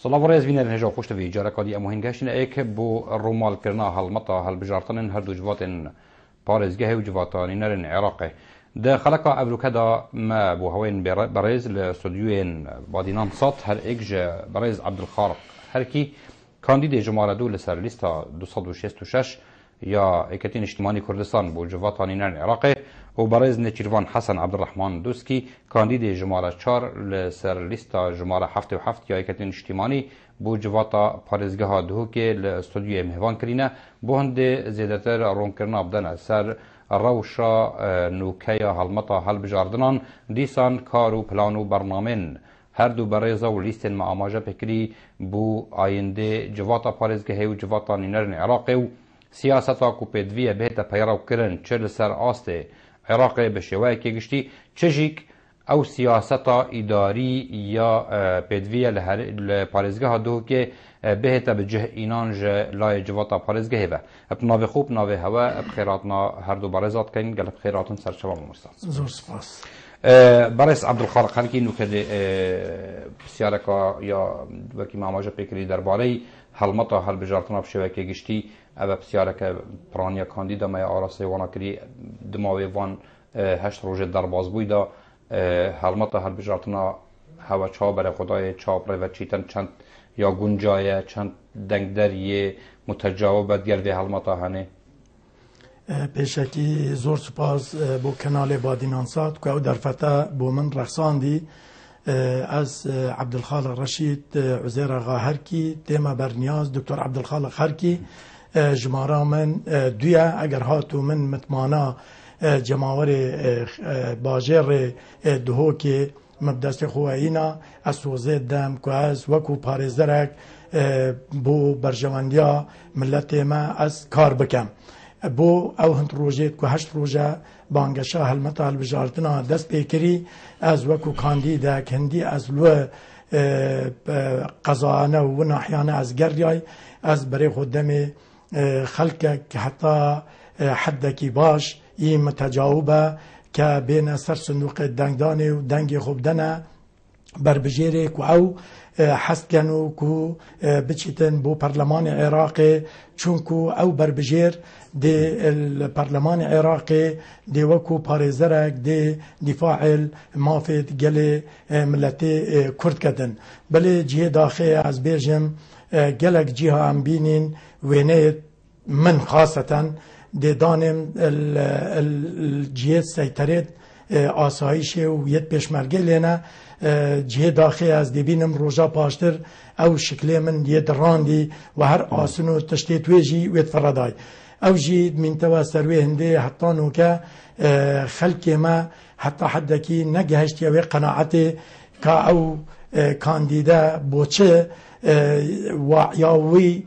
صلاة ورز بين الهجا خوشت في جارة قدي أمهن جاشن إيك بو الرومال كرنا هالمطا هالبجارتن هردو جواتن بارز جهة وجواتان نرن عراقي ده خلقا قبل كده ما بو هوين بريز لاستوديوين بادينان صوت هر إيج بريز عبد الخالق هركي كانديد جمارة دو لسر ليستا 266 يا اكتين اجتماعي كردستان بو جواتان نرن عراقي وبرز نتشيرفان حسن عبد الرحمن دوسكي كانديد جمارة 4 لسر ليستا جمارة 7 يا اكتين اجتماعي بو جواتا پارێزگەها دهوکێ لە ئەستۆدیۆیە میهوان کرینە بۆ هەندێ زێدەتر ڕوونکردنا بدەنە سەر ڕەوشە نوکەیە هەڵمەتە هەڵبژاردنان دیسان کار و پلان و بەرنامێن هەردوو بەڕێزە و لیستێنمە ئاماژە پێکری بوو ئایندێ جواتا پارێزگەهەیە و جواتا نینەرن عێراقێ و سیاسەتا و پێدویە بێتە پەیڕەوکردن چ لەسەر ئاستێ عێراقێ بە شێوەیەکی گشتی چژیک او سیاستا اداری یا پدویه لپارێزگەها دوکێ بهێتە بجه ئینان ژە لای جواتا پارێزگەهێ بە ناوێ خوب ناوێ هەوە بخێراتنا هەردوو بەڕێزات کەین گەلە بخێراتن سەرچەوە مامۆستا زۆر سپاس بەڕێز عەبدولخالق خەلکی نوکردێ پرسیارێکە یا وەکی ماماژە پێکردی دەربارەی هەڵمەتە هەڵبژاردنە بشێوەیەکی گشتی ئەوە پرسیارێکە پرانیە کاندیدەمەیە ئاراستەی واناکردی دماوێ وان 8 ڕۆژێ دەربازبوویدا هەڵمەتە هەڵبژاردنە هەوە چاو بەرە خدای چاوەڕێ چیتن چەند یا گونجایە چەند دەنگدەریێ متەجاوبە دیێرێ هەڵمەتە هەنێ پێشەکی زۆر سوپاس بۆ کەناڵێ بادینانسات کە ئەو دەرفەتە بۆ من ڕەخساندی ئەس عەبدولخالق ڕەشید عوزێرەغا هەرکی تێمە بەرنیاز دکتۆر عەبدولخالق هەرکی ژمارە من دویە ئەگەر هاتوو من متمانە جماوري باجر دهوكي مبدأ خوایینا اسوزید دم که از وکو پارێزەرێک بۆ بەرژەوەندیە ملەتێ ما ئەس کار بکەم بۆ ئەو هەند ڕۆژێت و 8 ڕۆژە بانگەشە هەڵمەتە هەڵبژاردنە دەست پێکردی ئەس وەکو کاندیدێک هەندی ئەس لوە قەزانە و ناحیانە ئەس گەڕیای ئەس بەرێ خۆ دەمێ خەڵکێک حتا حدێکی باش ای متجاوبه که بین سر صندوق دنگدانه و دنگ خوب دنه بربجیره که او حست کنو که بچیتن بو پرلمان عراقی چونکو او بربجیر دی الپرلمان عراقی دی وکو پارێزەرێک دی دفاع مافید گل ملتی کرد کدن بله جیه داخل از بیجم گلک جیه هم بینین وینه من خاصتا دانم الجهات سيطرت آسایش و یت پیشمرگی لینه جهه داخل از دبینم روزا پاشتر او شکلی من یت راندی و هر آسنو تشتیت ویجی ویت فردای او جید من توا سروی هنده حتی نوکه خلق ما حتی حدکی نگهشتی و قناعتی که او کاندیده بوچه وعیاوی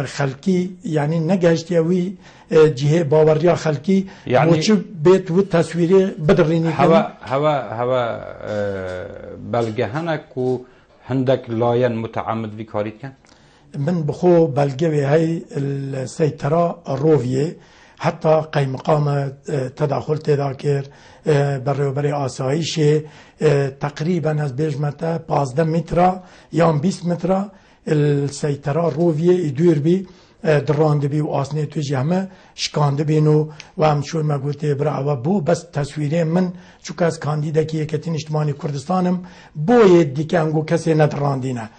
خلقی یعنی نگهشتی وی جهه باوریا خلقی يعني وچ بیت و تصویری بدرینی هوا بلگهنک و هندک لاین متعمد وی کاریت کن من بخو بلگه هی السيطرة الروفية حتى قيم مقام تداخل تذاكر بري آسایش تقريبا از بيجمتا 15 متر یا 20 متر السيطرة الروفية يدور بي دراند بي و آسنه تو جهمه شکانده بینو و همچون ما گوته برا و بو بس تصویره من چوک از کاندیده که یکتین اجتماعی کردستانم باید دیگه انگو کسی ندراندینه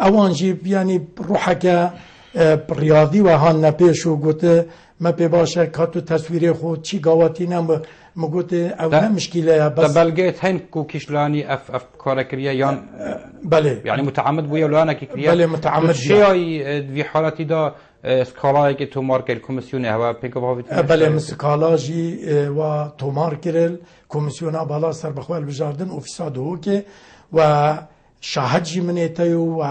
اوانجی یعنی روحکه ریاضی و هان نپیش و گوته ما پی باشه که تو تصویره خود چی گاواتی نم مگوته او نمشکیله بس بلگیت هین کو کشلانی اف کارکریه یان بله يعني متعمد بويا ولا انا كريا بله متعمد شيء في حالتي دا سكالاي که تومار کل کمیسیون هوا پیک باوید بله مسکالا جی و تومار کرل کمیسیون بالا سر بخوال بجاردن اوفیساد هو که و شاهد جی منیتایو و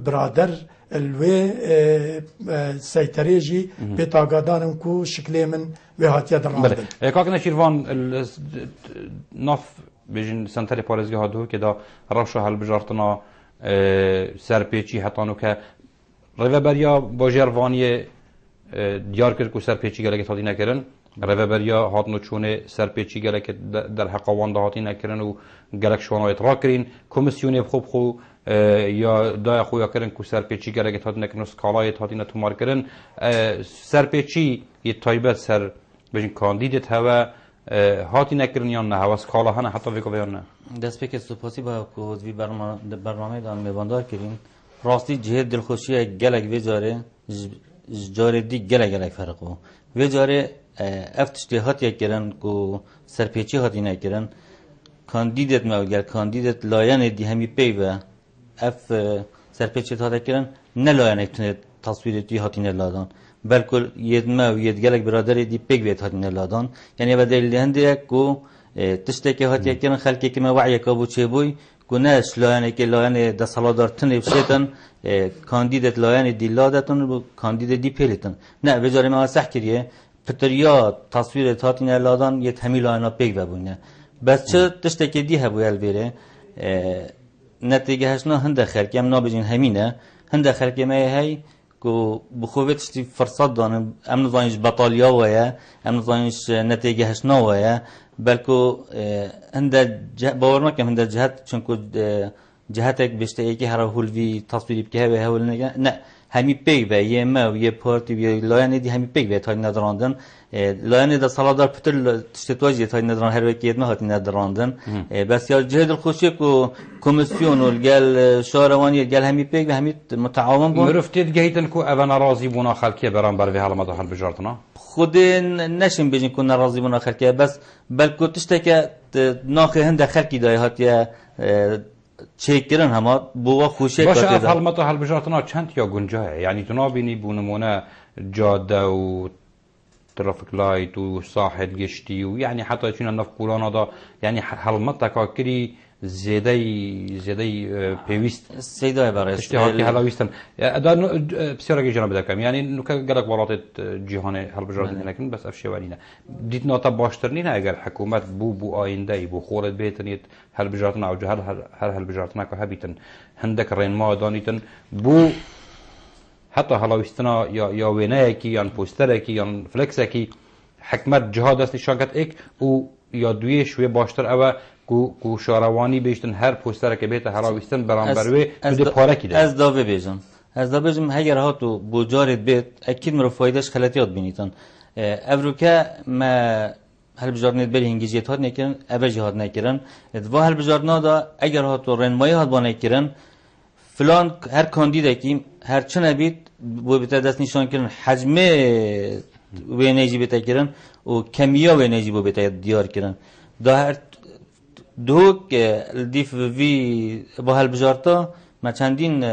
برادر الوی سیطره جی بیتاگادانم کو شکلی من و هاتیه درماندن بله کاکنا شیروان ناف بجن سنتر پارێزگە هادوو که دا ڕەوشە هەڵبژاردنە سەرپێچی هەتانو که ڕێڤەبەریا بۆ ژێڕوانیە دیار کرد و سەرپێچی گەلێکی تاڵی نەکردن رهبریا هاتنو چونه سرپیچی گلک در حق وانده هاتی نکردن و گلک شوانایت را کردین کمیسیون خوب خو یا دای خویا کردن کو سرپیچی گلک هاتی نکردن سکالایت هاتی نتومار کردن سرپیچی یه تایبت سر بجن کاندیدت هوا هاتی نکردن یا نه هوا سکالا هنه حتی ویکو بیان نه دست پی که سپاسی با کوزوی برنامه دان میواندار کردین راستی جهت دلخوشی گلک ویجاره جاره دی گلک فرقو ویجاره افتشتی هاتی کردن کو سرپیچی هاتی نکردن کاندیدت موگر کاندیدت لایان دی همی پی و اف سرپیچی هاتی کردن نه لایان اکتونه تصویرتی هاتی نلادان بلکل ید ما و ید گلک برادر دی پیگ ویت هاتی نلادان یعنی بدل هنده کو تشتکی هاتی کردن خلکی که ما وعی کابو چه بوی کو نش لایان که لایان دستالدار تنه بشیتن کاندیدت لایان دی لادتون و کاندیدت دی پیلیتن نه وجاره ما صح کریه پتریات تصویر هاتی نلادان یه همی لاینا پیگ ببونه بس چه تشتکی دی هبو البیره نتیجه هشنا هنده خلکی هم نابجین همینه هنده خلکی ما هی کو بخوبت شتی فرصت دانم امن زانیش بطالیا ویا امن زانیش نتیجه هشنا ویا بلکو هنده باور نکم هنده جهت چونکو جهتک بشته یکی هر هولوی تصویری بکه به هول نگه نه همی پیگ و یه ما و یه پارتی و یه لایه دی همی پیگ و تای ندراندن لایه دا سالادار پتر تشتواجی تای ندران هر وکی ما هاتی ندراندن بس یا جهت الخوشی کو کمیسیون و گل شهروانی گل همی پیگ و همی متعاون بون مرفتید گهیتن کو اول ناراضی بونا خلکی برام بر حال ما داخل بجارتنا خود نشیم بجین کو ناراضی بونا خلکی بس بلکو تشتکه ناخه هند خلکی دای هاتی چیکرن همه بوا خوشه باشه افعال ما تا بجارتنا چند یا گنجاه یعنی تو نابینی بونمونه جاده و ترافیک لایت و ساحل گشتی و یعنی حتی چون نف قولانا دا یعنی حلمت تکاکری زیاده پیوست سیدای برای اشتهاتی هلاویستن دا بسیار جناب دکم یعنی نوکه گلک ولات جهان هل بجارت نکن بس افشوانینه دیت ناتا باشترینه اگر حکومت بو آینده بو خورد بیتنیت هل بجارتنا او هر هل بجارتنا که هبیتن هندک رین ما دانیتن بو حتی هلاویستنا یا وینه کی یا پوستر کی یا فلکس کی حکمت جهاد است شاگت یک او یا دوی شوی باشتر او کو شاروانی بیشتن هر پوستر که بیت هلاویستن برانبروی بده پاره کیده از داوی بیجم اگر هاتو بوجارت بیت اکید مرو فایدهش خلطیات بینیتن افروکا ما هل بجارنیت بری هنگیجیت هات نکرن اول جهاد نکرن و هل بجارنا دا اگر هاتو رنمایی هات با نکرن فلان هر کاندیده کی هر چنه بیت بو بیت دست نشان کردن حجم و انرژی بیت کردن و کمیا و انرژی بو بیت دیار کردن دا هر دو دیف وی با هل بجارتا ما چندین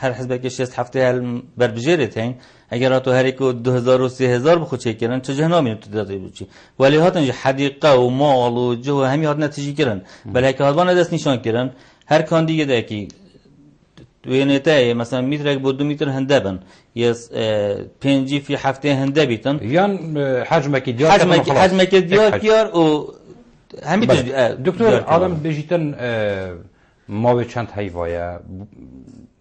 هر حزب که 6 هفته هل بر بجرت هین اگر تو هر کو 2000 و 3000 بخو چک کردن چه جهنمی تو داده بچی ولی هاتن حدیقه و مال و جو همی هات نتیجه کردن بلکه که هات دست نشان کردن هر کاندیده ده کی وینته مثلا متر بود 2 متر هنده بن یا 5 فی هفته هنده بیتن یان حجمکی دیار کیار و همین دکتر عالم بجیتن ما چند حیوایه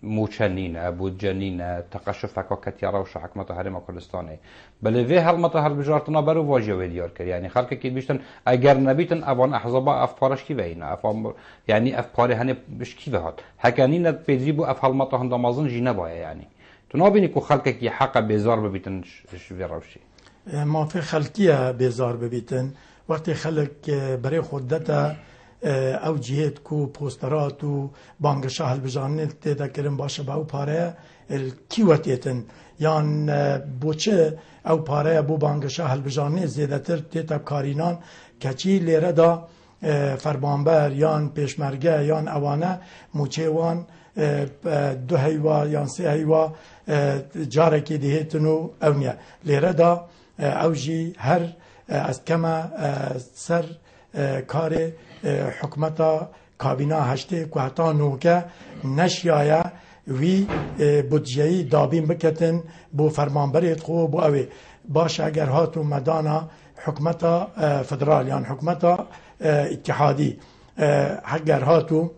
موچنینه بودجنینه تقشف فکاکتی را و شحکمت حرم کردستانه بله وی هر مت هر بجارتنا برو واجه و دیار کرد یعنی خلق کی بیشتن اگر نبیتن اوان احزاب افپارش کی وینه افام یعنی افپاره هنه بش کی وهات حکنین پیجیبو افحال مت هند مازن جینه باید یعنی تو نابینی کو خلق کی حق بیزار ببیتن شوی روشی ما في خلقیه بیزار ببیتن وقتی خلق برای خودتا او جهت کو پوسترات و بانگشاه البجانت تیدا کرن باشه با او پاره کیوتیتن یان بوچه او پاره بو بانگشاه البجانت زیدتر تیدا کارینان کچی لیره دا فرمانبر یان پیشمرگه یان اوانه موچه وان 2 هیوا یان 3 هیوا جارکی دیهتنو اونیه لیره دا او جی هر از کما سر کار حکمتا کابینا هشته که حتی نوکه نشیایه وی بودجهی دابین بکتن بو فرمانبریت خو بو اوی باش اگر هاتو مدانا حکمتا فدرال یان حکمتا اتحادی اگر هاتو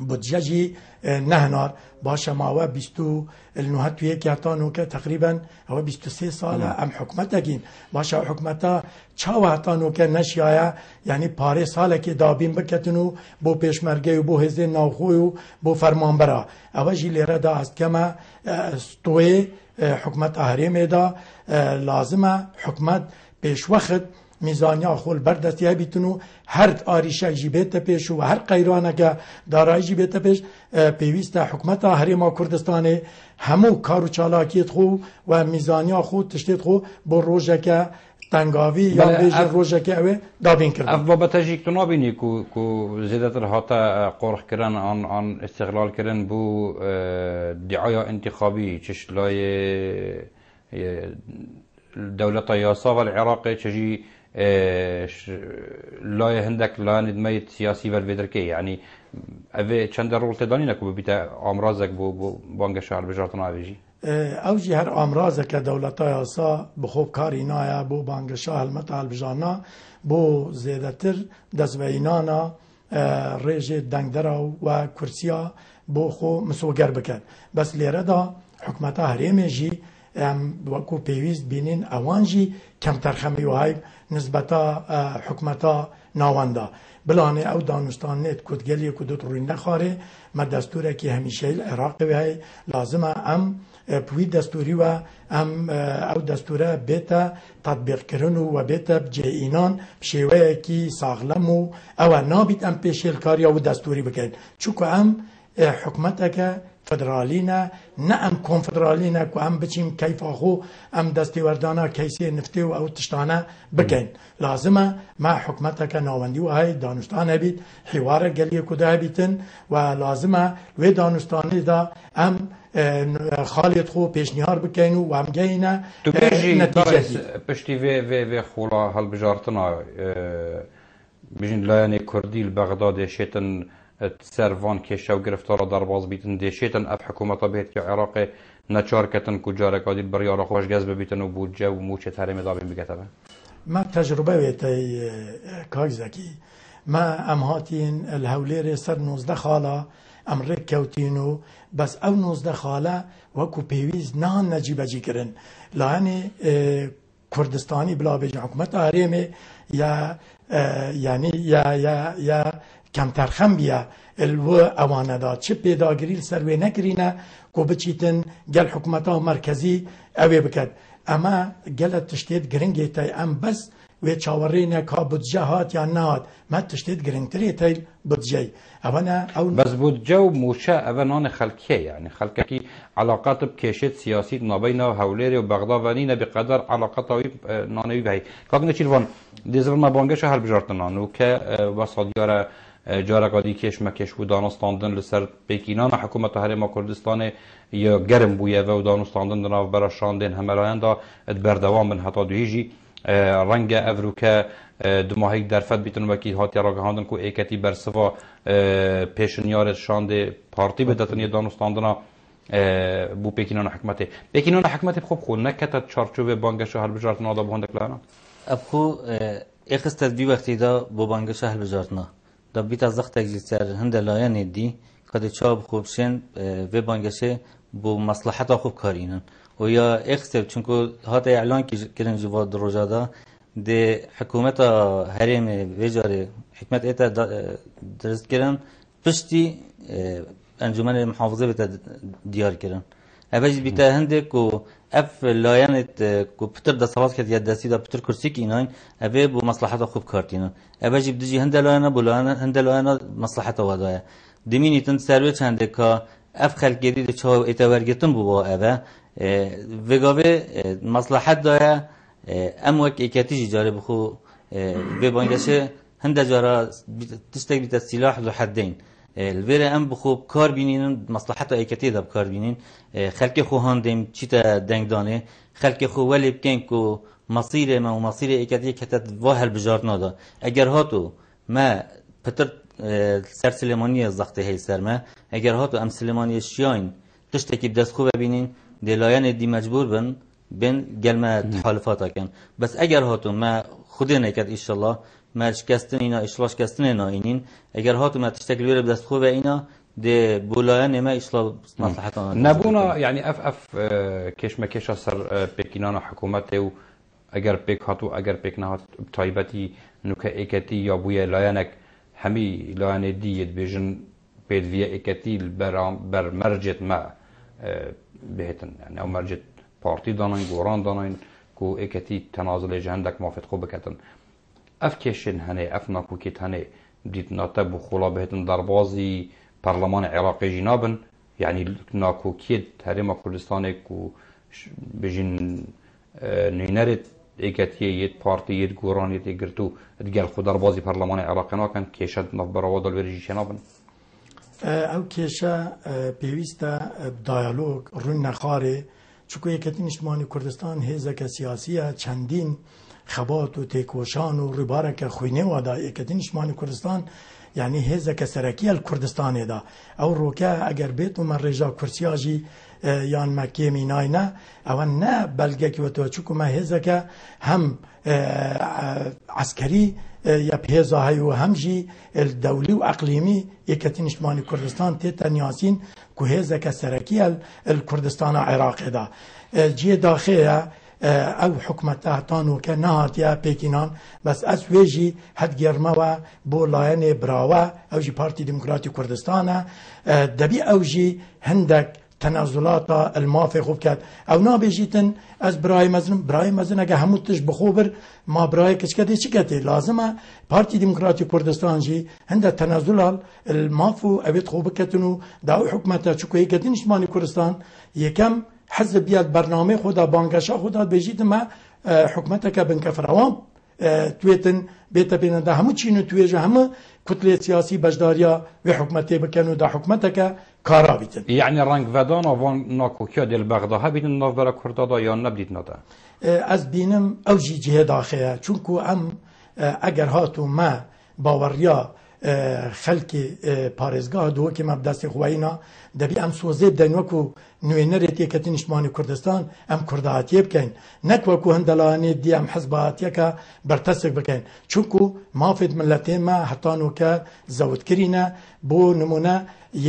بودجه نهنار باشه ما و 29 که هتانو که تقریبا هو 23 سال ام حکمت گین باشه حکمتا چاو هتانو که نشیایا یعنی پاره سال که دابین بکتنو بو پیشمرگه و بو هزه ناوخوی و بو فرمانبرا اوجی لیره دا است که ما استوی حکمت اهریم دا لازمه حکمت پیش وقت میزانیا خول بردستی بیتونو هر آریشه جیبت پیش و هر قیرانه که دارای جیبت پیش پیوست حکمت هریما کردستان همو کارو چالاکیت خو و میزانیا خود تشتیت خو بر روزه که تنگاوی یا بیجر روزه که اوه دابین کرد اف بابتا جیک تو نابینی کو زیادتر هاتا قرخ کرن آن استقلال کرن بو دعایا انتخابی چش لای دولت یاسا و العراق چجی لای هندک لای ندميت سیاسی ور بدرکی یعنی اوه چند رول تدانی نکو بیتا امرازک بو بانک شهر بجارتنا اویجی اوجی هر امراض که دولت یاسا بخوب کاری نایا بو بانک شاه المتعال بجانا بو زیادتر دزوینانا ریج دنگدرا و کرسیا بو خو مسوگر بکن بس لیره دا حکمتا هریمه جی وکو پیویست بینین اوانجی کم ترخمی و های نسبتا حکمتا ناوندا بلانه او دانستان نیت کدگلی کدوت روی نخاره ما دستوره که همیشه العراق های لازمه ام پوی دستوری و ام او دستوره بیتا تطبیق کرنو و بیتا بجینان بشیوه کی ساغلم و او نابید ام پیشیل کاری او دستوری بکن چوکو ام حکمتا که فدرالینا نه ام کنفدرالینا که ام بچیم کیف آخو ام دستی وردانا کیسی نفتی و او تشتانه بکن لازمه ما حکمتا که ناوندی و های دانستان بید حوار گلی کده بیتن و لازمه و دانستانی دا ام خالد خو پیشنهار بکنو و ام گینه نتیجه پشتی و خولا هل بجارتنا بجین لایانی کردی بغداد شیطن سروان که شو گرفتار در باز بیتن دیشیتن اف حکومت بهت که عراق نچار کتن کجا رکادی بریار خوش گز ببیتن و بودجه و موچه ترمی دابین بگتبه ما تجربه ویتی کاغزکی ما امهاتین الهولیر سر 19 خاله امریک کوتینو بس او 19 خاله وکو پیویز نان نجیبه جی کرن لعنی کردستانی بلا بیج حکومت آریمه یا یعنی یا کم ترخم بیا الو اوانه دا چه پیداگیری سروی نکرینه کو بچیتن گل حکومتا مرکزی اوی بکد اما گل تشتید گرنگی تای ام بس و چاورینه که بودجه هات یا نهات ما تشتید گرنگتری تای بودجه اوانه او بس بودجه و موشه اوانان خلکیه یعنی خلکی علاقات بکشت سیاسی نابین هولیری و بغداوانینه بقدر علاقات نانوی بهی کاغنه چیروان دیزر ما بانگش هر بجارتنانو که وسادیاره جارقادی کش مکش و دانستاندن لسر پیکینان حکومت هرما کردستان یا گرم بویه و دانستاندن دناو براشاندن همراهان دا بردوام بن حتا دویجی رنگ افروکه دماهی درفت بیتون وکی هاتی راگهاندن کو ایکتی برسوا پیشنیار شانده پارتی بدتن دانستاندن بو پیکینان حکمته پیکینان حکمته خوب خود نکتت چارچوب بانک شهر بجارت نادا بهندک لانا ابخو اخستد بی وقتی دا بو بانک شهر بجارتنا دا بیت از وقت تجلیسر هند لایه ندی که چاب خوب شن و بانگشه بو مصلحت خوب کارینن و یا اخستر چونکو هات اعلان کردن جواد روزادا ده حکومت هرم وجاره حکمت ایتا درست کردن پشتی انجمن محافظه بیت دیار کردن اوج بیت هنده کو اف لایانت کو پتر د سواز کد یا دستی دا پتر کرسی کی ایناین اوی بو مصلحت خوب کارتینن اوج بدجی هند لایانا بولایانا هند لایانا مصلحت وادایا دمینی تن سروی چنده کا اف خلق جدید چا اتورگتن بو با اوه وگاوه مصلحت دایا ام وک اکاتی جاره بخو به بانگشه هند جارا تشتک بیت سلاح ذو حدین الویره ام بخوب کار بینین مصلحت ایکتی دب کار بینین خلق خو هندیم چیتا دنگ دانه خلق خو ولی بکن کو مصیر ما و مصیر ایکتی کتت واهل بجار نادا اگر هاتو ما پتر سر سلیمانی زخته هی سر ما اگر هاتو ام سلیمانی شیاین تشتکی بدست خوب بینین دلایان دی مجبور بن گلمه تحالفات کن بس اگر هاتو ما خودی نکرد ایشالله ما شکستن اینا اشلاش کستن اینا اینین اگر هاتو ما تشتکل ویره بدست خوبه اینا ده بولایان ما اصلاح مصلحت نبونا يعني اف کش مکش سر پکینان حکومت و اگر پک هاتو اگر پک نهات تایبتی نوکه اکتی یا بوی لایانک همی لایان دیت بیجن بید وی اکتی بر مرجت ما بهتن يعني او مرجت بارتي دانين گوران دانين کو اکتی تنازل جهندک موافق خوب بکتن اف کشن هنه اف ناکوکیت هنه دیت ناتب و خلا بهتن در بازی پارلمان عراقی جنابن يعني ناکوکیت هرم کردستان کو بجن نینرت اکتیه یت پارتی یت گوران یت گرتو دگل خود در بازی پارلمان عراقی ناکن کشد نفبروا دل ورجی شنابن او کیشه پیوسته دیالوگ روی نخاره چون یکتین اجتماعی کردستان هزک سیاسیه چندین خبات و تکوشان و ربارک خوینه و دا یکتین اجتماعی کردستان یعنی هزک سرکی الکردستان دا او روکه اگر بیتو من رجا کرسیاجی یان مکه مینای نه او نه بلگه که و تو چون ما هزک هم عسکری یا پیزا های و همجی الدولی و اقلیمی یکتین اجتماعی کردستان تیتا نیاسین که هزک سرکی الکردستان عراق دا جی داخله او حکومت تانو که نهاتیا پیکینان بس از ویجی حد گرمه و بولاین براوه او جی پارتی دموکراتی کردستانه دبی او جی هندک تنازلات المافی خوب کرد او نابیجیتن از برای مزن اگه هموتش بخوبر ما برای کش کده چی کده لازمه پارتی دموکراتی کردستان جی هنده تنازلال المافو اوید خوب کتنو داو حکومت چکوی کدین اجتماعی کردستان یکم حزب بیاد برنامه خدا بانگشا خدا بیجید ما حکومت که بنک فراوان تویتن بیت بین ده همو چینو تویجه همه کتله سیاسی بجداریا و حکومتی بکنو ده حکومت که کارا بیتن يعني رنگ ودان وان ناکوکیا دل بغداد بیتن ناف برا کردادا یا نبدید نادا از بینم اوجی جهه داخله چونکو ام اگر هاتو ما باوریا خلق پارێزگاه دو که مبدست خوایینا دبی ام سوزه بدن وکو نوێنەرێت یەکەتی نیشتمانی کوردستان ام کردهاتیه بکەین نەک وەکو هەندەڵانێ دی ام حزباتیەکە بەرتەسک بکەین چونکو مافێت ملەتێمە هەتانوکە زەوتکرینە بۆ نمونە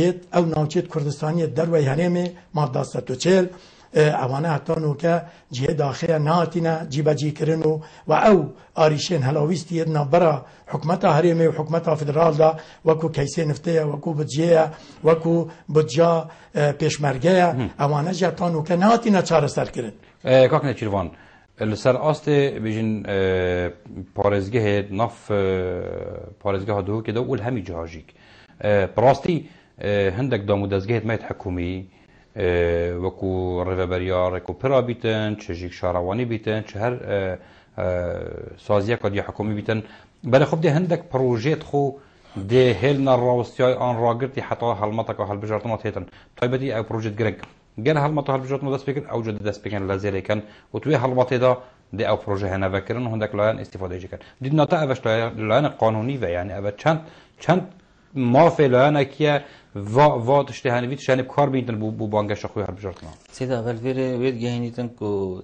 یەت ئەو ناوچێت کوردستانیە دەروەی هەرێمێ مادە 140 اوانه هتانو که جهه داخله ناتینا جیبجی کرنو و او آریشین هلاویستی ادنا برا حکمت هریمه و حکمت فدرال دا وکو کیسه نفته وکو بجیه وکو بجا پیشمرگه اوانه جهتانو که ناتینا چاره سر کرن کاک نچیروان لسر آست بیجن پارزگه ناف پارزگه دو که دو اول همی جهاجیک براستی هندک دامودزگه مایت حکومی وکو ریوبریا رکوپرا بیتن چه جیک شاروانی بیتن چه هر سازیه کدی حکومی بیتن بله خب ده هندک پروژیت خو ده هل نراوستیای آن راگرتی حتی حلمتک و حل بجارتمات هیتن طایبتی او پروژیت گرگ گل حلمت و حل بجارتمات دست بکن او جد دست بکن لزیره کن و توی حلمت دا ده او پروژه هنه وکرن و هندک لایان استفاده جکن دید ناتا اوش لایان قانونی و یعنی او چند ما فعلا که و تشتهانی شانب کار بیندن بو بانگش خوی هر بجارتنا سید اول وید گهینیتن کو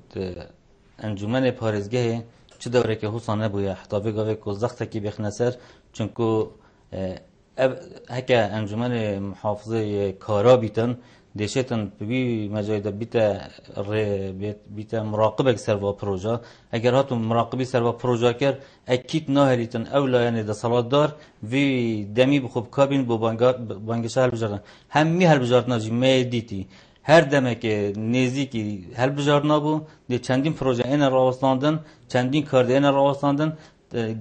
انجمن پارزگه چه دوره که حسانه بویا حتی بگاوه کو زخت کی بخنسر چون کو هکا انجمن محافظه کارا بیتن دیشتن بی مجاید بیتا مراقبه سر و پروژه اگر هاتو مراقبی سر و پروژه کرد اکید نهریتن اولا یعنی ده صلات دار وی دمی بخوب کابین بو بانگشه هل بجاردن همی هل بجاردنا جی می دیتی هر دمه که نزدیکی هل بجاردنا بو ده چندین پروژه این راوستاندن چندین کارده این راوستاندن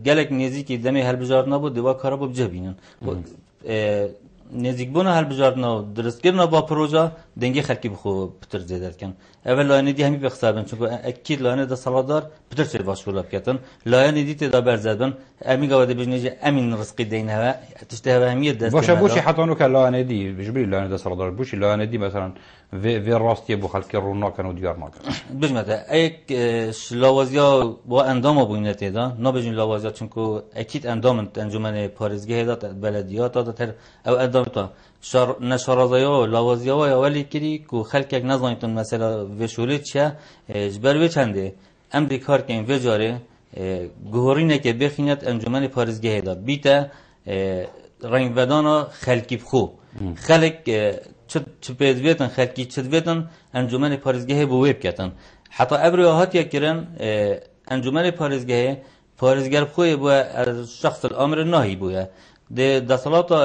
گلک نزدیکی دمی هل بجاردنا بو دوا کارا بو بجبینن نزدیک بونا هل بجاردنا درست کردن با پروژه دنگی خلکی بخو پتر زیاد کن اول لاینه دی همی بخسابن چون اکید لاینه دا سالادار پتر سر باش ولا بکتن لاینه دی ته دا برزدن امی گاوده بجنیج امین رزقی دین هوا تشته هوا همیه دست باشه بوشی حتی نو که لاینه دی بجبری لاینه دا سالادار بوشی لاینه دی مثلا وی راستی بو خلکی رونا کنو دیار ما کن بجمته ایک لاوازیا با اندام بوینته دا نبجن لاوازیا چون که اکید اندام انجمن پارزگاه دا بلدیات دا تر او اندام تا نشارازایا لاوازیا و اولی کری کو خلک یک نزانیتون مثلا وشولیت چه جبر و چنده امری کار کن و جاره گهورینه که بخینت انجمن پارزگاه دا بیتا رنگ ودانا خلکی بخو خلق چه پیدویتن خلقی چه دویتن انجمن پارێزگەهێ بۆ وێ بکەتن حتا ئەبرێ هاتیە کرن انجمن پارێزگەر بخۆیە بووە شخص الامر ناهی بووە دەسەڵاتە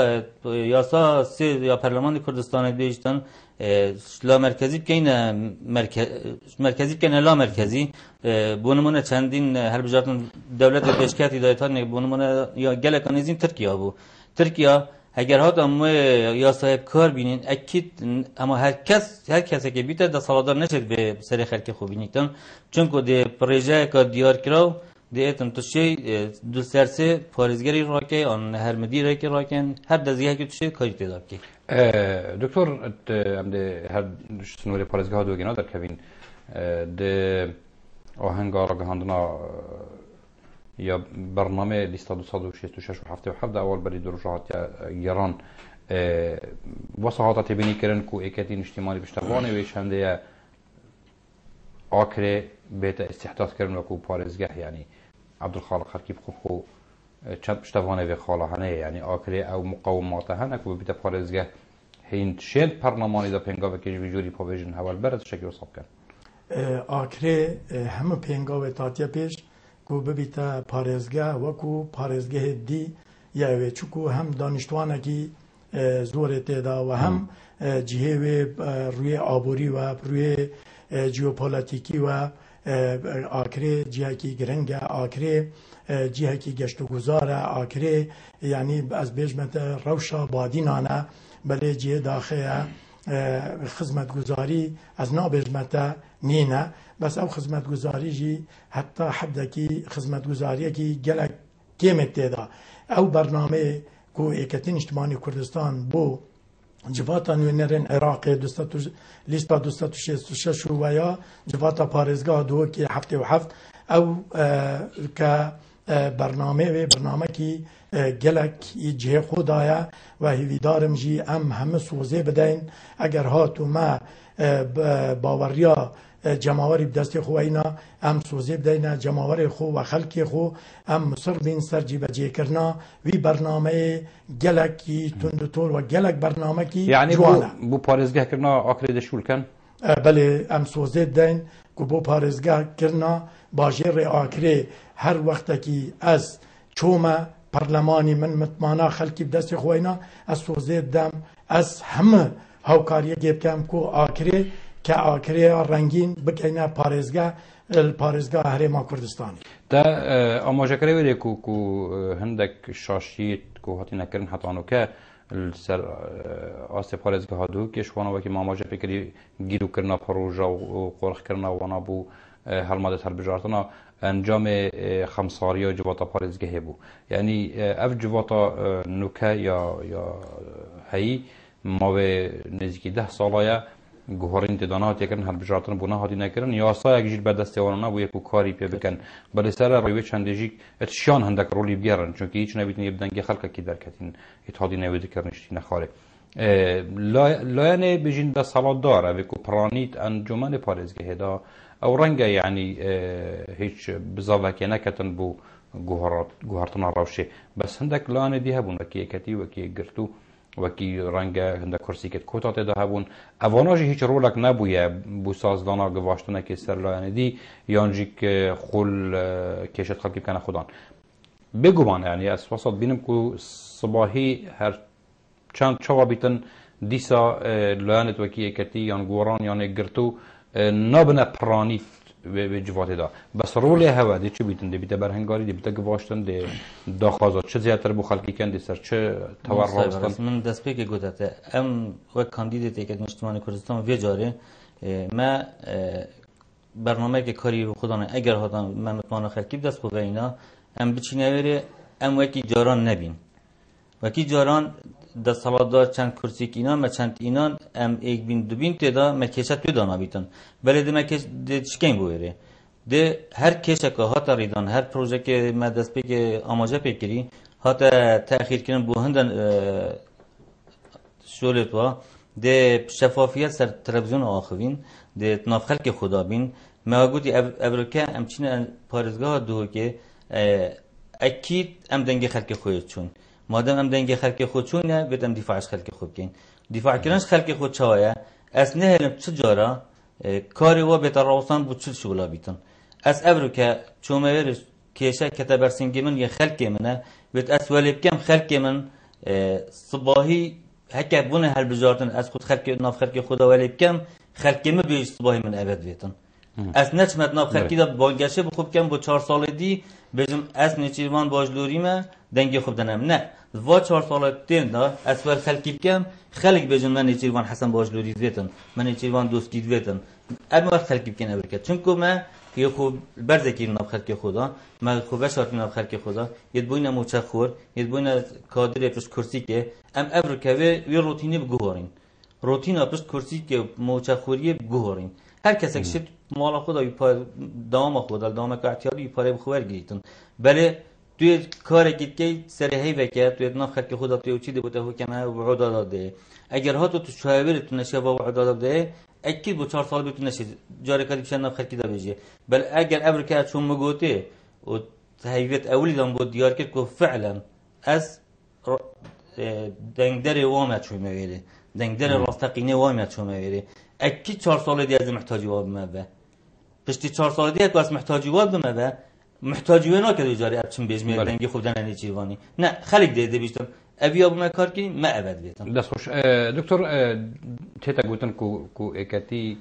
یاسا سێ یا پەرلەمانی کوردستانی دێژتن لا مرکزی بکەینە مرکزی بکەینە لا مرکزی بۆ نمونە چەندین هەڵبژارتن دەولەتە پێشکەتی دایەتان بۆ نمونە یا geleka nêzîn Tirkiya bû Tirkiya eger hata me yasayê kar bînin ekîd ama her kesekê bîte desaladar neçet bê serê xelkê xwe bînîtin çunku dê projeyeka diyarkiraw dê etin tu şey du sersê parêzgerî rakê an hermedîrekê rakên her dezgehekî tu şey karî têda bikê دکتۆر ئەم دێ هەر سنوورê parێزgeha dogêna derkevîn dê ahenga ragihandina یا برنامه لیست 266 و 77 اول برای دروجات گران وصحات تبینی کردن کو اکتین اجتماعی بشتوانه و شنده آکره بیت استحداث کردن و کو پارێزگه یعنی عبدالخالق خرکیب خو چند بشتوانه و خالهانه یعنی آکره او مقاومات هنه کو بیت پارێزگه هین شد برنامه‌ای دا پنگا و کیج ویجوری پاویژن حوال برد شکل حساب کن آکره همه پنگا و تاتیا پیش کو ببیتا پارێزگه وەکو پارێزگەه دی یاوێ چووکو هەم دانیشتوانێکی زۆرێ تێدا و هەم جهێوێ ڕوێ ئابووری و ڕوێ جیۆپۆلەتیکی و ئاکرێ جیهێکی گرنگە ئاکرێ جیهێکی گەشت و گوزارە ئاکرێ یعنی ئەس بێژمەتە ڕەوشە بادینانە بەلێ جێ داخەیە خزمەتگوزاری ئەس نابێژمەتە نینە بس او خدمت گزاری جی حتی حدکی خدمت گزاری کی گلک کمک تیدا او برنامه کو اکتین اجتماعی کردستان بو جواتا نوینرین عراق لیستا 266 و یا جواتا پارێزگاه دو کی هفته و هفت او که برنامه کی گلک جه خدایا و هیویدارم جی ام همه سوزه بدین اگر هاتو ما باوریا جماوری بدستی خو اینا ام سوزی بدینا جماوری خو و خلکی خو ام مصر بین سر جیب جی کرنا وی برنامه گلکی تندتور و گلک برنامه کی یعنی بو پارێزگه کرنا آکری دشول کن بله ام سوزی بدین کو بو پارێزگه کرنا باجر آکری هر وقت کی از چوما پارلمانی من متمانا خلکی بدستی خو اینا از سوزی بدم از همه هاوکاری گیبکم کو آکری که آکری رنگین بکنه پارێزگاه هەرێما کوردستانی دا ئاماژەکەی وێ کو هەندێک شاشیت کو هاتی نەکردن هەتانۆکە سەر ئاسێ پارێزگەها دوو کێشوانەوەکی ماماژە پێکردی گیرروکردنا پەڕۆژە و قۆڕخکردنا وانە بوو هەڵمادە هەڵبژارتنا ئەنجامێ خەمساریە و جواتە پارێزگەهێ بوو یعنی ئەف جواتە نوکە یا هەیی ماوێ نزیکی 10 ساڵایە گوهرین تدانات یکن هر بجارتن بنا هادی نکردن یا سایه گیج به دست آنها بو یک کاری پی بکن بله سر روی چندجی اتشان هندک رولی بیارن چون که هیچ نبیدن یه بدنگ خلق کی درکتین اتحادی نویدی کردنشتی نخاره لایه بجین ده سالات داره و کو پرانیت انجمن پارێزگه دا او رنگه یعنی هیچ بزاوه که نکتن بو گوهرتنا روشه بس هندک لایه دی هبون وکی کتی وکی گرتو وکی رنگ هنده کرسی که کوتاه تدا هبون اواناجی هیچ رولک نبویه بو سازدانا گواشتنه که سر لایه دی یانجی که خول کشت خلقی کنه خودان بگو من یعنی از وسط بینم که صباحی هر چند چوا بیتن دیسا لایه وکی کتی یان گوران یان گرتو نبنه پرانیت به جواته دا بس رولی هوا دی چه بیتن دی بیت برهنگاری دی بیت گواشتن دی داخازات چه زیاتر بو خلقی کن دی سر چه تور راستن من دست پیک گوته ام و کاندیدیت که اجتماعی کردستان وی جاره ما برنامه که کاری رو خودانه اگر هاتم من مطمئن خلقی دست بو اینا ام بچینه وره ام وکی جاران نبین وکی جاران ده سالادار چند کرسی اینا و چند اینان ام 1,000-2,000 تدا مکیشت پیدا نبیتن ولی ده مکیش ده چکین بویره ده هر کیشه که هات ریدان هر پروژه که ما دست پی که آماجه پیکری هات تأخیر کردن بو هندن شولت وا ده شفافیت سر تلویزیون آخوین ده نافخل که خدا بین ما گویی ابرکه امچین پارێزگاه دو که اکید ام دنگ خلق خودت چون مادام ام دنگ خلق خود چونه بدم دفاعش خلق خود کن دفاع کردنش خلق خود چاویه از نه هلم چه جارا کاری و بهتر روسان بود چه شغلا بیتن از ابرو که چومه کیشه کتاب برسنگی من یه خلق منه بهت از ولی بکم خلق من صباحی هک بونه هر بجارتن از خود خلق ناف خلق خدا ولی بکم خلق من بیش صباحی من ابد بیتن از نچمت ناف خلقی دا بانگشه بخوب کم با 4 سال دی بجم از نیچیروان باجلوری ما دنگی خوب دنم نه و 4 سال تین دا از ور خلقی بکم خلق بجم من نیچیروان حسن باجلوری بیتن من نیچیروان دوستی بیتن ادم وقت خلقی بکن ابرکت چون که ما یه خوب برزکی ناف خلق خدا ما خوب شرط ناف خلق خدا ید بوینا موچه خور ید بوینا کادر پشت کرسی که ام ابرکه وی روتینی بگوهارین روتینا پشت کرسی که موچه خوری بگوهارین هر کسی که مال خدا یپار دام خدا دام کارتیاری یپاره بخور گیرتن بله توی کار که سرهی وکه توی ناف خلق خدا توی چی ده بوده حکمه و وعود داده اگر ها تو شایبر تو نشه و وعود داده اکید با 4 سال بیتون نشه جاری کاری بشه ناف خلقی دا بجه بل اگر ابرکه چون مگوته و تهیوت اولی دام بود دیار کرد که فعلا از دنگدر وامت شو میویده دنگدر راستقینه وامت شو میویده اکید 4 سال دی از محتاجی واب مبه پشتی 4 سال دی از محتاجی واب مبه محتاجی و نکرد جاری ابچم بیجمه دنگی خوب دنه نیچیوانی نه خلق دیده بیشتم ابی ابو مکار کی ما ابد بیتم دست خوش دکتر تیتا گوتن کو اکتی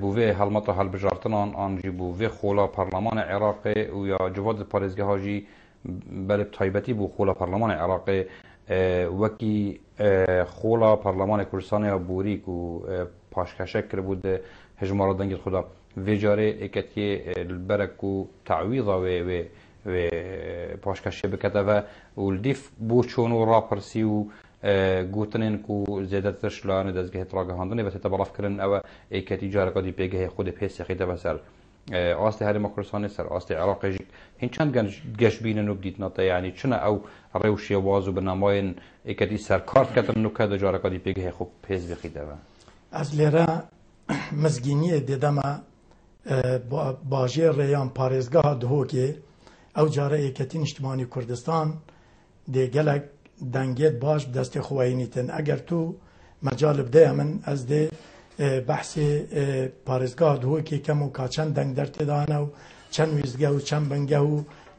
بووی هلمتا هل بجارتنان آنجی بووی خولا پارلمان عراق و یا جواد پارێزگە هاجی بەلب تایبەتی بو خولا پارلمان عراق وەکی خولا پارلمان کوردستان یا بوری کو پاشکەشە کرد بود هژمارە دەنگی خدا وێجارێ ئێکەتی البەرەک و تعویضا و پاشکەشێ بکەتەوە و الدیف بو چۆن و ڕاپرسی و گوتنین کو زیادتر شلانه دەستگەهێت ڕاگەهاندنێ بەسێتە بەڵافکردن ئەوە ئێکەتی جارەکەی پێگەهەیە خودی پێسیەخیتە بەسەر ئاستی هەرێمە کوردستانی سەر ئاستی عێراقیژی هین چەند گەشت بینن و بدیتنەتە یعنی چنە ئەو ڕێو شێواز و بنەمایên ئێکەتی سەرکار بکەتن و کە جارەکەی پێگەهەیە خۆ پێز بخیتەوە از لێرە مزگینیە دێدەمە باژێ ڕێیان پارێزگاها دهۆکێ ئەو جارە ئێکەتی نیشتیمانی کوردستان دێگەلک دەنگێت باش دەستی خوێنیتن ئەگەر تو مەجال بدەیە من ئەس دێ بەحسێ پارێزگاها دهۆکێ کەم و کاچەند دەنگ دەرتێدانە و چەند ویزگە و چەند بنگە و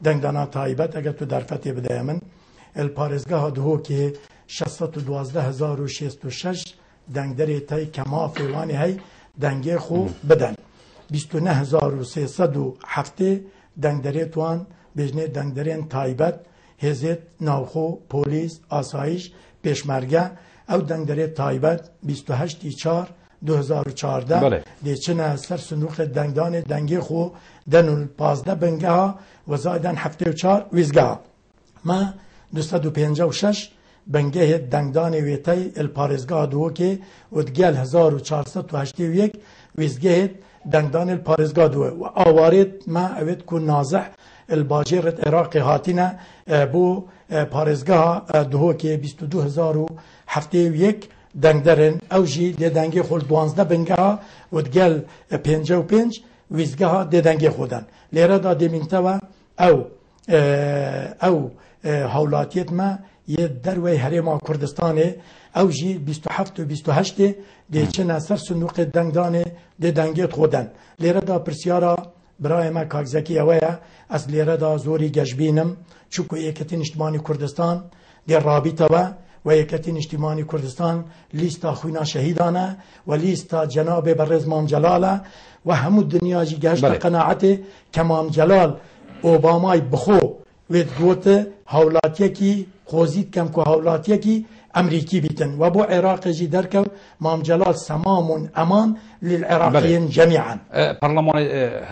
دەنگدانا تایبەت ئەگەر تو دەرفەتێ بدەیە من پارێزگاها دهۆکێ 612,066 دەنگدەرێ تای کە مافێ وانێ هەی دەنگێ خۆ بدەن 29,307 دەنگدەرێت وان بێژنێ دەنگدەرێن تایبەت هێزێت ناوخۆ پۆلیس ئاسایش پێشمەرگە ئەو دەنگدەرێت تایبەت 28/4 2014 دێچنە سەر سندوقێ دەنگدانێ دەنگێ خۆ دەن و 15 بنگەها وەزایدان 74 ویزگەها ما 256 بنگەهێت دەنگدانێ وێتەی پارێزگا دووەکێ وتگەل 1481 ویزگەهێت دەنگدان پارێزگا دووە و ئاوارێت ما ئەوێت کو نازح الباجێرت عێراقی هاتینە بۆ پارێزگاها دووەکێ 22,071 دەنگدەرن ئەو ژی لێدەنگێ خۆ 12 بنگەها وتگەل 55 ویزگەها دێدەنگێ خۆدان لێرەدا دێمینتەوە ئەو هەوڵاتیەتمە یە دەروەی هەرێما کوردستانێ ئەو ژی 27 و 28 دێچنە سەر سندوقێ دەنگدانێ دێدەنگێت خۆدەن لێرەدا پرسیارە برایمە کاکزەکی ئەوەیە ئەس لێرەدا زۆری گەشببینم چووکو یەکەتی نیشتیمانی کوردستان دێ ڕابیتەوە و یەکەتی نیشتیمانی کوردستان لیستا خوینا شەهیدانە و لیستا جەنابێ بەڕێز مام جەلالە و هەموو دنیاژی گەشتە قەناعەتێ کە مام جەلال ئۆبامای بخۆ وێت گوتە هەوڵاتیەکی خۆزیت کەم کو هەوڵاتیەکی ئەمریکی بیتن و بۆ عێراقیژی دەرکەوت مام جەلال سەمام و ئەمان للعێراقیین جەمیعان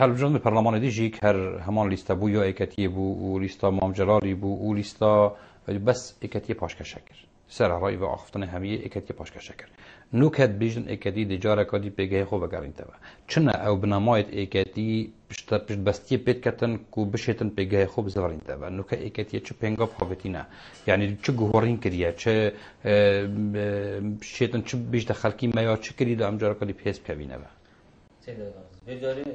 هەڵبژاردنی پەرلەمانی دیژی هەر هەمان لیستە بوو یا ئێکەتیە بوو و لیستا مام جەلالی بوو و لیستا بەس ئێکەتیە پاشکەشە کرد سەرڕای بە ئاخفتنی هەمیە ئێکەتیە پاشکەشە کرد نوکەت بیژن ئێکەتی دجارەکەی پێگەی خۆ بەگەڕینتەوە چنە ئەو بنەمایەت ئێکەتی پشتبەستی پێتکەتن و بشێتن پێگەی خۆ بزەڕینتەوە نوکە ئێکەتیە چ پێنگە خۆبەتینە یعنی چ گوهۆڕین کردیە چ شێتن چ بیشتە خەڵکی مەیا چ کردی لە ئەم جارەکەی پێس بکەوینەوە بێجارێ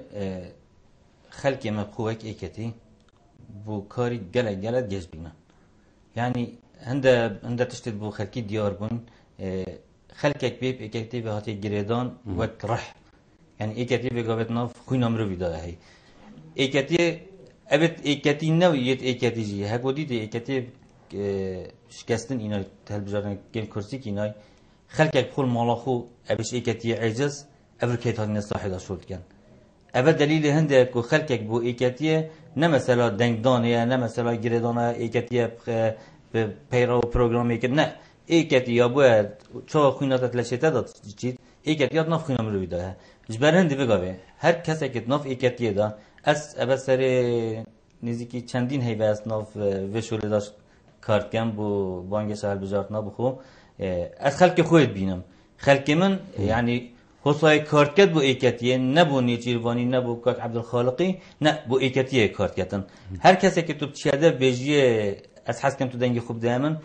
خەڵکی مە قووەک ئێکەتی بۆ کاری گەلە گەلە گەشت بینە یعنی هنده تشتت بو خلکی دیار بون خلکک بیب ایکتی به هاتی گریدان وقت رح يعني ایکتی به گاوت ناف خوی نمرو بیداره هی ایکتی evet ایکتی نوعیت ایکتی جی هکودی دی ایکتی شکستن اینا تلبیجارن گل کرسی کی اینا خلکک خول مالاخو ابش ایکتی عجز افرکیت هاتی نصاحی داشت کن اول دلیل هنده کو خلکک بو ایکتی نه مثلا دنگدانه نه مثلا گریدانه ایکتی به پیرو پروگرامی که نه ایکتی یا باید چه خوینات تلاشیته داد چید ایکتی یاد ناف خوینم رو بیده جبران دی بگاوه هر کسی که ناف ایکتی دا از سر نزدیکی چندین هیوه از ناف وشوله داشت کارت کم بو بانگ شهر بجارت نبخو از خلق خود بینم خلق من یعنی حسای کارت کد بو ایکتیه نبو نیچیروانی نبو کات عبدالخالقی نه بو ایکتیه کارت کتن هر کسی که تو بچیاده بیجیه از حس کم تو دنگی خوب دامن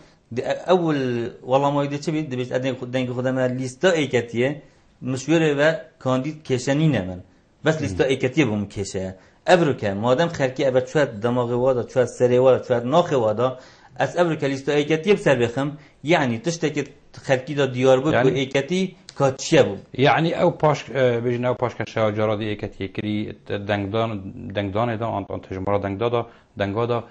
اول والله ما يدي تبي دبيت ادني دنگ خدام لیستا ایکتیه مشوره و کاندید کشنی نمن بس لیستا ایکتیه بوم کشه ابروکه مادام خلکی ابد شوید دماغ وادا شوید سری وادا شوید ناخ وادا از ابروکه لیستا ایکتیه بسر بخم یعنی تشتکی خلکی دا دیار بود و ایکتی کاتشیه بود يعني او باش بيجنا او باش كشا جرادي ايكتي كري دنگدان دا انت تجمرا دنگدا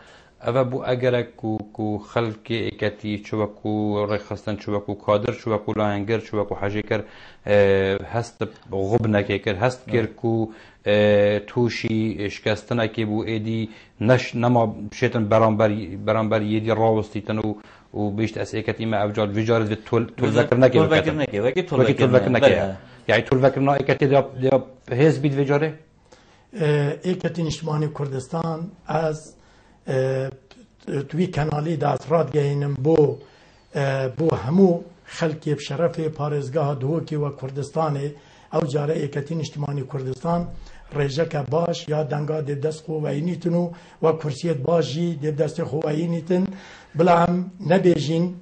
او بو اگر کو خلق ايكتي چوكو رخصتن چوكو كادر چوكو لانگر چوكو حاجيكر هست غبنه كر هست كر كو توشي شکستنه که بو ایدی نش نما بشیتن برانبر یدی راوستیتن و بیشت از ایکتی ما افجال ویجارت و تول وکر نکی وکی تول وکر نکی یعنی تول وکر نا ایکتی دیا هیز بید ویجاره ایکتی نشتمانی کردستان از توی کانالی داد راد گینم بو همو خلقی بشرف پارزگاه دوکی و کردستانی او جاره ایکتی نشتمانی کردستان رجک باش یا دنگا دب دست خوایینیتن و کرسیت باشی دب دست خوایینیتن بلا هم نبیجین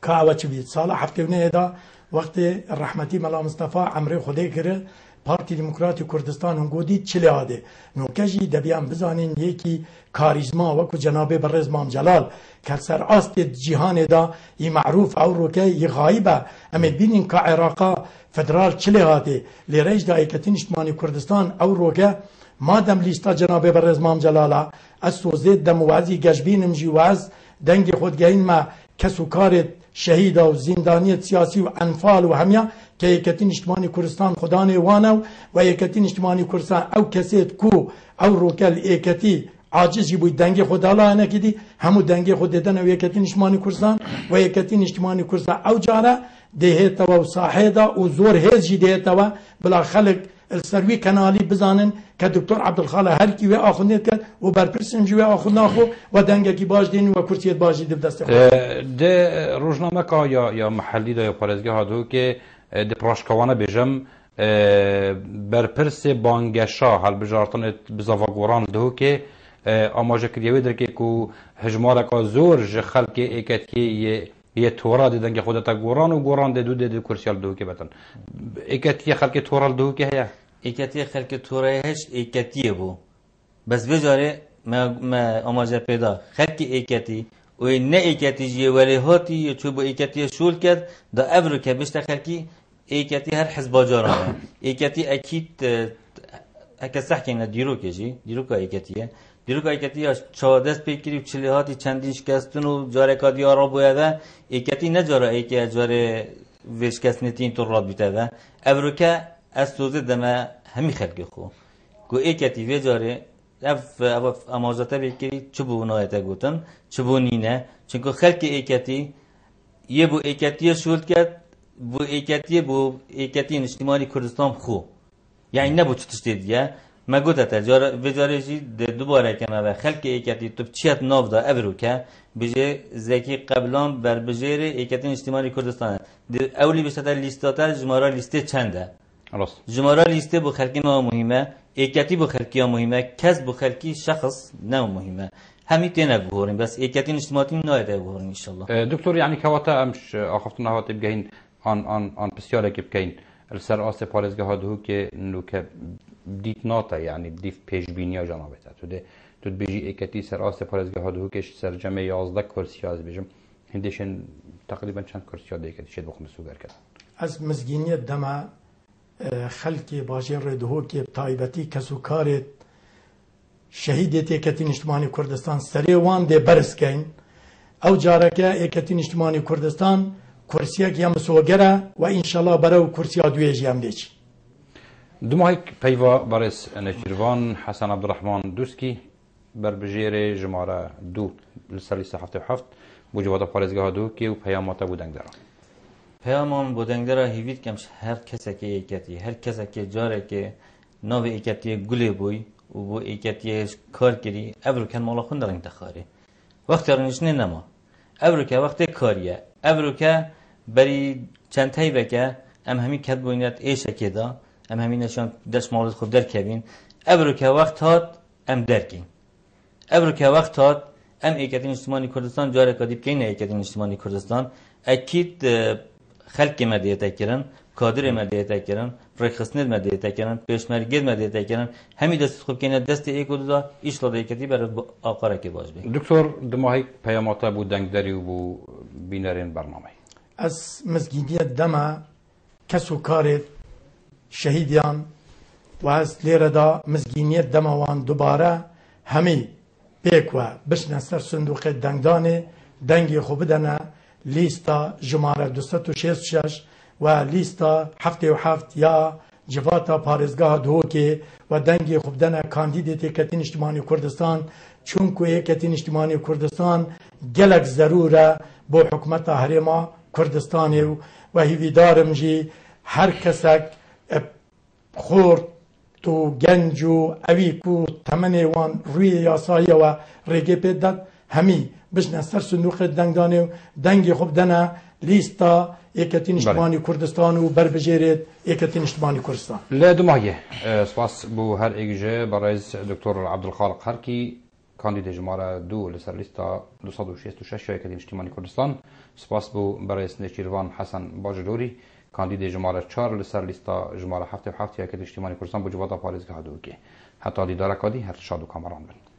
که اوچ بید سال هفته نه دا وقت رحمتی ملا مصطفی عمره خدای کرده پارتی دموکراتی کردستان هنگودی چلی آده نوکجی دبیان بزانین یکی کاریزما وکو جناب برز مام جلال که سر آست جهان دا ی معروف او رو که ی غایبه اما بینین که عراقا فدرال چلی آده لیرج دا ایکتین اجتماعی کردستان او رو که مادم لیستا جناب برز مام جلالا از سوزید دم وعزی گشبینم جواز دنگ خودگین ما کسو کارت شهید و زندانیت سیاسی و انفال و همیا که یکتین اجتماعی کردستان خدا نوانو و یکتین اجتماعی کردستان او کسیت کو او روکل یکتی عاجزی بود دنگ خدا لا نکدی همو دنگ خود دادن و یکتین اجتماعی کردستان و یکتین اجتماعی کردستان او جاره دهتا و صاحدا و زور هزی دهتا و بلا خلق السروي كنالي بزانن كدكتور عبد الخالق هر كي اخذنيت كد وبربرسن جو اخذنا اخو ودنگه كي باش دين وكرسيت باجي دب دست ده روزنامه کا یا محلی دا یا پارزگاه دو که ده پراشکوانه بجم برپرس بانگشا هل بجارتن بزاواگوران دو که آماجه کریوی در که کو هجماره کا زور ج خلق ایکت که یه تورا دیدن که خودتا گوران و گوران ده دو کرسیال دو که بتن ایکتی خلق تورال دو که هیا ایکتی خلق تورای هش ایکتیه بو بس بجاره ما آماجه پیدا خلق ایکتی و نه ایکتی جیه ولی هاتی چو با ایکتی شول کرد دا افرو که بشت خلقی ایکتی هر حزبا جارانه ایکتی اکید اکا سحکی نه دیروکه جی دیروکه ایکتیه دیروکه ایکتی چادست پیکری و چلی هاتی چندین شکستون و جاره که دیارا بویده ایکتی نجاره ایکی جاره وشکستنیتین تو راد بیته ده افرو که از سوزه دمه همی خلقی خو گو ایکتی وی جاره اف امازاته بکری چبو نایته گوتن چبو نینه چونکه خلق ایکتی یه بو ایکتی شولد کرد بو ایکتی اجتماعی کردستان خو یعنی نبو چطش دیگه ما گوته تا وجاره جی دوباره که ما خلق ایکتی تو چیت ناف دا ابرو که بجه زکی قبلان بر بجره ایکتی اجتماعی کردستان اولی بشتر لیستاتا جماره لیسته چنده جماره لیسته بو خلقی ما مهمه ایکتی بو خلقی ها مهمه کس بو خلقی شخص نه مهمه همین تینه بخوریم بس ایکتی اجتماعی نایده بخوریم انشالله دکتور يعني كواتا امش اخفتنا هات بجين ان بسياره که بكين السر آسه پارزگاه دو که نو که دیت ناتا یعنی دیف پیش بینی جنابه تو بیجی ایکتی سر آسه پارزگاه دو که سر جمع 11 کرسی از بیجم هندیشن تقریبا چند کرسی دیگه شد بخم سوگر کرد از مزگینیت دما خلکی باجر ردهو که تایبتی کسو کارت شهیدت اکتین اجتماعی کردستان سری وان ده برس کن او جارکه اکتین اجتماعی کردستان کرسیه که هم سوگره و انشالله برای کرسیه دویجی هم دیچی دومایک پیوا برس نشیروان حسن عبدالرحمن دوسکی بربجیر جماره دو لسری هفته هفت بوجوات پارزگاه دو که و پیامات بودنگ داره پیامان بودنگ داره هیوید کمش هر کسی که ایکتی هر کسی که جاره که ناو ایکتی گلی بوی و بو ایکتی کار کری ابرو کن مالا خون دارن تخاری وقت رنش نما ابرو که وقت کاریه ابرو که بری چند تایی بکه ام همین کد بوینت ایشه که دا ام همین نشان دست مالت خوب در کبین ابرو که وقت هات ام درکین ابرو که وقت هات ام ایکتین اجتماعی کردستان جاره کدیب که این ایکتین اجتماعی کردستان اکید خلق مدیت کردن کادر مدیت کردن رخصنت مدیت کردن پیشمرگی مدیت کردن همین دست خوب کنه دست یک و دو ایش لده ایکتی برای آقاره که باز بی دکتر دماهی پیامات بودنگ داری و بو بینرین برنامه از مزگینیت دما کسو کارت شهیدیان و از لیره دا مزگینیت دموان دوباره همی پیکوه بشنه سر صندوق دنگدانه دنگی خوب بدنه لیستا جماره 266 و لیستا 77 یا جواتا پارزگاه دوکی و دنگی خوب بدنه کاندیدیت اکتین اجتماعی کردستان چونکو اکتین اجتماعی کردستان گلک ضروره بو حکمت هرما کردستانی و هیویدارم جی هر کسک خورد تو گنج و اوی کو تمنی وان روی یاسایی و ریگه پید داد همی بشنه سر صندوق دنگدانه و دنگی خوب دنه لیستا اکتین اجتماعی کردستان و بربجیرید اکتین اجتماعی کردستان لا دماهی سپاس بو هر ایگجه برای دکتر عبدالخالق هرکی کاندید جماره دو لسر لیستا 266 اکتین اجتماعی کردستان سپاس بو برای نشیروان حسن باجلوری کاندید جماره 4 لسر لیستا جماره 77 اکتین اجتماعی کردستان بو جواتا پارزگاه دو که حتی دیدار کادی هر شاد و کامران بند